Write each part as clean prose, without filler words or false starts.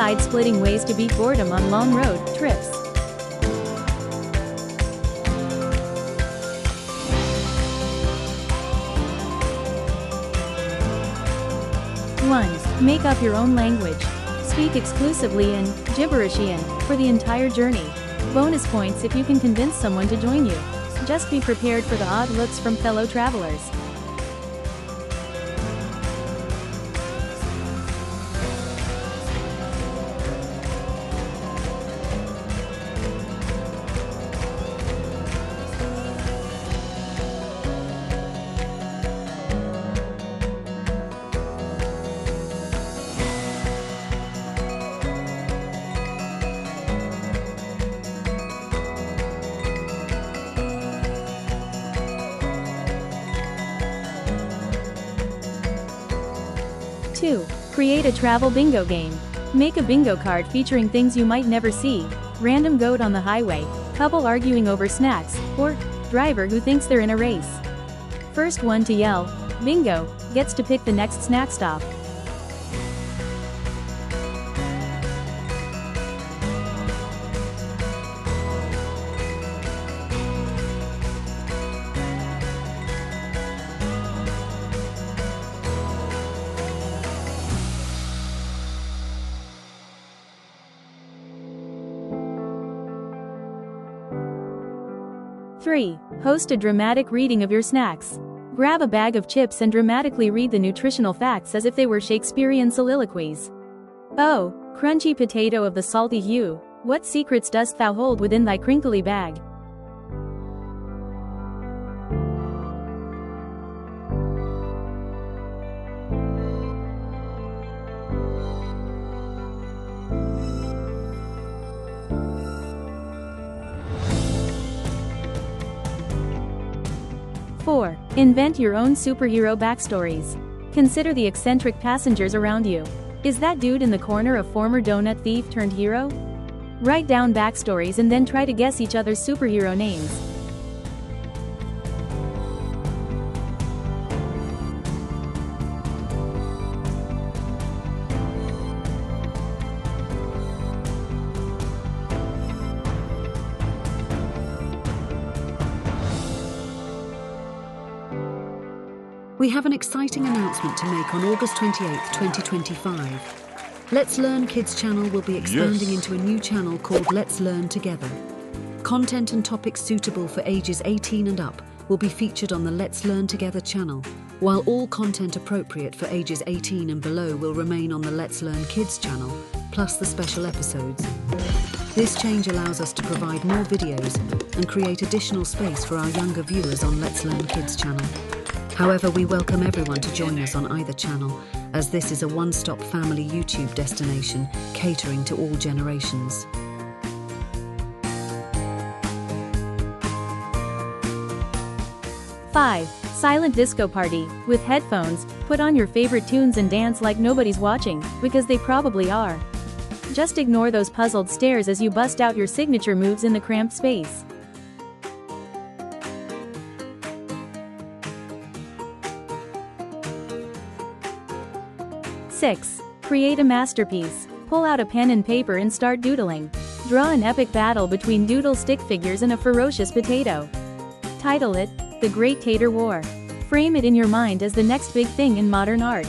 side-splitting ways to beat boredom on long road trips. 1. Make up your own language. Speak exclusively in Gibberishian for the entire journey. Bonus points if you can convince someone to join you. Just be prepared for the odd looks from fellow travelers. 2. Create a travel bingo game. Make a bingo card featuring things you might never see: random goat on the highway, couple arguing over snacks, or driver who thinks they're in a race. First one to yell bingo gets to pick the next snack stop. 3. Host a dramatic reading of your snacks. Grab a bag of chips and dramatically read the nutritional facts as if they were Shakespearean soliloquies. Oh, crunchy potato of the salty hue, what secrets dost thou hold within thy crinkly bag? 4. Invent your own superhero backstories. Consider the eccentric passengers around you. Is that dude in the corner a former donut thief turned hero? Write down backstories and then try to guess each other's superhero names. 'We have an exciting announcement to make on August 28th, 2025. Let's Learn Kids channel will be expanding into a new channel called Let's Learn Together. Content and topics suitable for ages 18 and up will be featured on the Let's Learn Together channel, while all content appropriate for ages 18 and below will remain on the Let's Learn Kids channel, plus the special episodes. This change allows us to provide more videos and create additional space for our younger viewers on Let's Learn Kids channel. However, we welcome everyone to join us on either channel, as this is a one-stop family YouTube destination catering to all generations. Five. Silent disco party. With headphones, put on your favorite tunes and dance like nobody's watching, because they probably are. Just ignore those puzzled stares as you bust out your signature moves in the cramped space. 6. Create a masterpiece. Pull out a pen and paper and start doodling. Draw an epic battle between doodle stick figures and a ferocious potato. Title it, The Great Tater War. Frame it in your mind as the next big thing in modern art.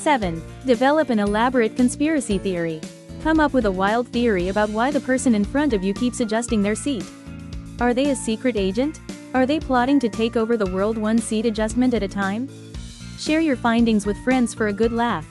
7. Develop an elaborate conspiracy theory. Come up with a wild theory about why the person in front of you keeps adjusting their seat. Are they a secret agent? Are they plotting to take over the world one seat adjustment at a time? Share your findings with friends for a good laugh.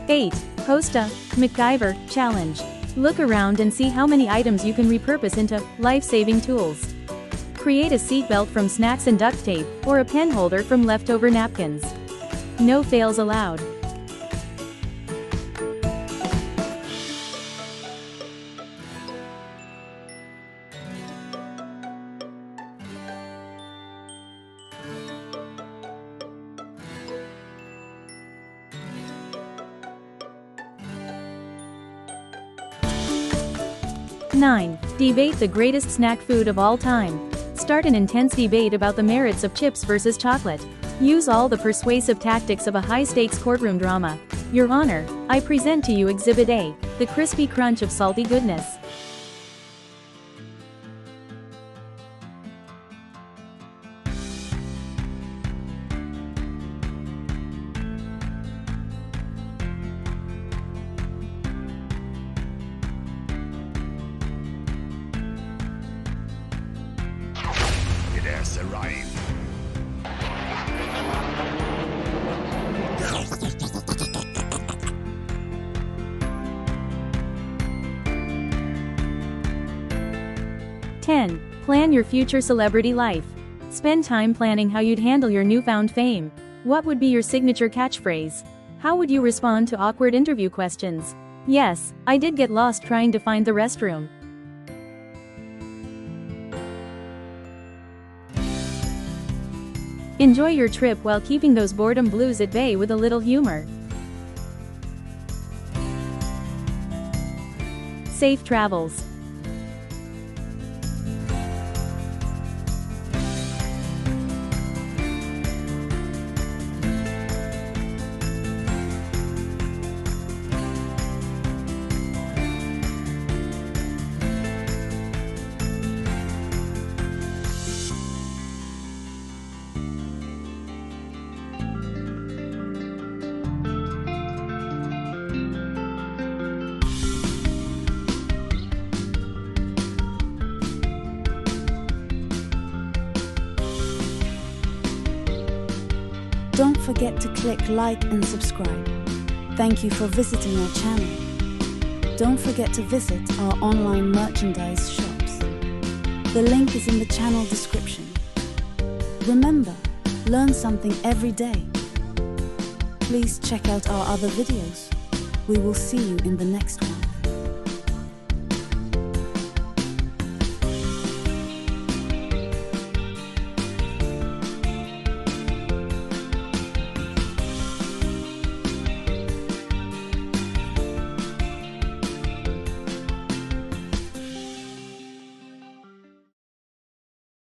8. Host a MacGyver challenge. Look around and see how many items you can repurpose into life-saving tools. Create a seatbelt from snacks and duct tape, or a pen holder from leftover napkins. No fails allowed. Nine. Debate the greatest snack food of all time. Start an intense debate about the merits of chips versus chocolate. Use all the persuasive tactics of a high-stakes courtroom drama. Your Honor, I present to you Exhibit A, the crispy crunch of salty goodness. It has arrived. Ten. Plan your future celebrity life. Spend time planning how you'd handle your newfound fame. What would be your signature catchphrase? How would you respond to awkward interview questions? Yes, I did get lost trying to find the restroom. Enjoy your trip while keeping those boredom blues at bay with a little humor. Safe travels. Don't forget to click like and subscribe. Thank you for visiting our channel. Don't forget to visit our online merchandise shops. The link is in the channel description. Remember, learn something every day. Please check out our other videos. We will see you in the next one.